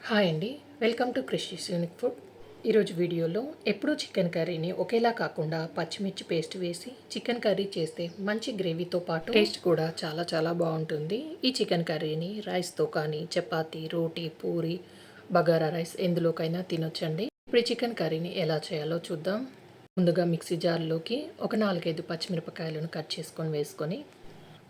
Hi అండి, welcome to క్రిషీస్ unique food. ఈరోజు వీడియోలో ఎప్పుడూ చికెన్ కర్రీని ఒకేలా కాకుండా పచ్చిమిర్చి పేస్ట్ వేసి చికెన్ కర్రీ చేస్తే మంచి గ్రేవీతో పాటు టేస్ట్ కూడా చాలా చాలా బాగుంటుంది. ఈ చికెన్ కర్రీని రైస్తో కానీ చపాతీ, రోటీ, పూరి, బగారా రైస్ ఎందులోకైనా తినొచ్చండి. ఇప్పుడు ఈ చికెన్ కర్రీని ఎలా చేయాలో చూద్దాం. ముందుగా మిక్సీ జార్లోకి ఒక 4-5 పచ్చిమిరపకాయలను కట్ చేసుకొని వేసుకొని,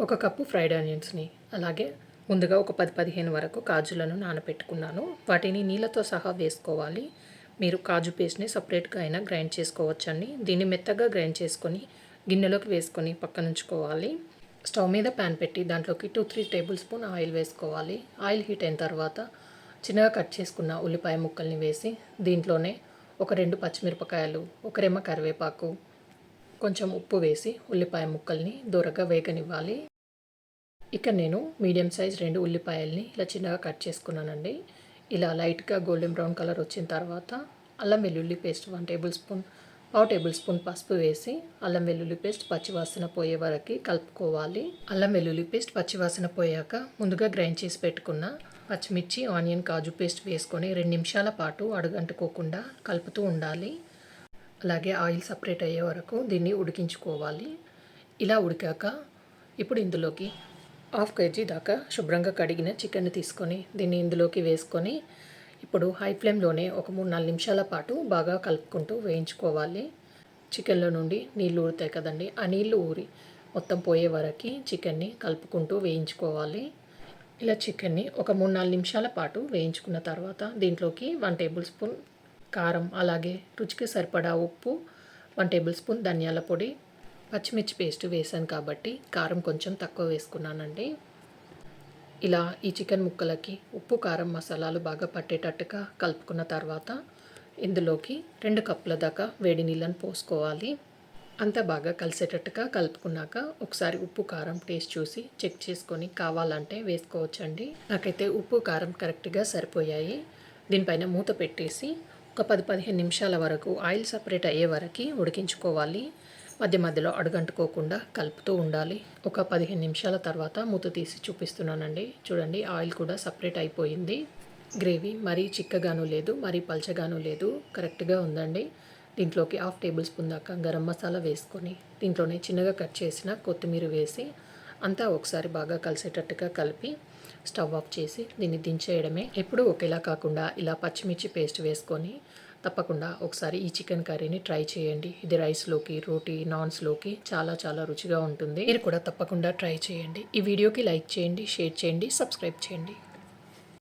ఒక కప్పు ఫ్రైడ్ ఆనియన్స్ని, అలాగే ముందుగా ఒక 10-15 వరకు కాజులను నానబెట్టుకున్నాను. వాటిని నీళ్ళతో సహా వేసుకోవాలి. మీరు కాజు పేస్ట్ని సపరేట్గా అయినా గ్రైండ్ చేసుకోవచ్చండి. దీన్ని మెత్తగా గ్రైండ్ చేసుకొని గిన్నెలోకి వేసుకొని పక్కన ఉంచుకోవాలి. స్టవ్ మీద ప్యాన్ పెట్టి దాంట్లోకి 2-3 టేబుల్ స్పూన్ ఆయిల్ వేసుకోవాలి. ఆయిల్ హీట్ అయిన తర్వాత చిన్నగా కట్ చేసుకున్న ఉల్లిపాయ ముక్కల్ని వేసి దీంట్లోనే ఒక 2 పచ్చిమిరపకాయలు, ఒక రెమ్మ కరివేపాకు, కొంచెం ఉప్పు వేసి ఉల్లిపాయ ముక్కల్ని దూరగా వేగనివ్వాలి. ఇక్కడ నేను మీడియం సైజ్ 2 ఉల్లిపాయల్ని ఇలా చిన్నగా కట్ చేసుకున్నానండి. ఇలా లైట్గా గోల్డెన్ బ్రౌన్ కలర్ వచ్చిన తర్వాత అల్లం వెల్లుల్లి పేస్ట్ 1 టేబుల్ స్పూన్, పావు టేబుల్ స్పూన్ పసుపు వేసి అల్లం వెల్లుల్లి పేస్ట్ పచ్చివాసన పోయే వరకు కలుపుకోవాలి. అల్లం వెల్లుల్లి పేస్ట్ పచ్చివాసన పోయాక ముందుగా గ్రైండ్ చేసి పెట్టుకున్న పచ్చిమిర్చి, ఆనియన్, కాజు పేస్ట్ వేసుకొని 2 నిమిషాల పాటు అడుగంటుకోకుండా కలుపుతూ ఉండాలి. అలాగే ఆయిల్ సపరేట్ అయ్యే వరకు దీన్ని ఉడికించుకోవాలి. ఇలా ఉడికాక ఇప్పుడు ఇందులోకి 1/2 kg దాకా శుభ్రంగా కడిగిన చికెన్ తీసుకొని దీన్ని ఇందులోకి వేసుకొని ఇప్పుడు హై ఫ్లేమ్లోనే ఒక 3-4 నిమిషాల పాటు బాగా కలుపుకుంటూ వేయించుకోవాలి. చికెన్లో నుండి నీళ్ళు ఊరుతాయి కదండి, ఆ నీళ్ళు ఊరి మొత్తం పోయే వరకు చికెన్ని కలుపుకుంటూ వేయించుకోవాలి. ఇలా చికెన్ని ఒక 3-4 నిమిషాల పాటు వేయించుకున్న తర్వాత దీంట్లోకి 1 టేబుల్ స్పూన్ కారం, అలాగే రుచికి సరిపడా ఉప్పు, 1 టేబుల్ స్పూన్ ధనియాల పొడి, పచ్చిమిర్చి పేస్ట్ వేసాను కాబట్టి కారం కొంచెం తక్కువ వేసుకున్నానండి. ఇలా ఈ చికెన్ ముక్కలకి ఉప్పు, కారం, మసాలాలు బాగా పట్టేటట్టుగా కలుపుకున్న తర్వాత ఇందులోకి 2 కప్పుల దాకా వేడి నీళ్ళని పోసుకోవాలి. అంతా బాగా కలిసేటట్టుగా కలుపుకున్నాక ఒకసారి ఉప్పు, కారం టేస్ట్ చూసి చెక్ చేసుకొని కావాలంటే వేసుకోవచ్చండి. నాకైతే ఉప్పు, కారం కరెక్ట్గా సరిపోయాయి. దీనిపైన మూత పెట్టేసి ఒక 10-15 నిమిషాల వరకు ఆయిల్ సపరేట్ అయ్యే వరకు ఉడికించుకోవాలి. మధ్య మధ్యలో అడుగంటుకోకుండా కలుపుతూ ఉండాలి. ఒక 15 నిమిషాల తర్వాత మూత తీసి చూపిస్తున్నానండి. చూడండి, ఆయిల్ కూడా సపరేట్ అయిపోయింది. గ్రేవీ మరీ చిక్కగాను లేదు, మరీ పల్చగాను లేదు, కరెక్ట్గా ఉందండి. దీంట్లోకి 1/2 టేబుల్ స్పూన్ దాకా గరం మసాలా వేసుకొని దీంట్లోనే చిన్నగా కట్ చేసిన కొత్తిమీర వేసి అంతా ఒకసారి బాగా కలిసేటట్టుగా కలిపి స్టవ్ ఆఫ్ చేసి దీన్ని దించేయడమే. ఎప్పుడూ ఒకేలా కాకుండా ఇలా పచ్చిమిర్చి పేస్ట్ వేసుకొని తప్పకుండా ఒకసారి ఈ చికెన్ కర్రీని ట్రై చేయండి. ఇది రైస్లోకి, రోటీ, నాన్స్లోకి చాలా చాలా రుచిగా ఉంటుంది. మీరు కూడా తప్పకుండా ట్రై చేయండి. ఈ వీడియోకి లైక్ చేయండి, షేర్ చేయండి, సబ్స్క్రైబ్ చేయండి.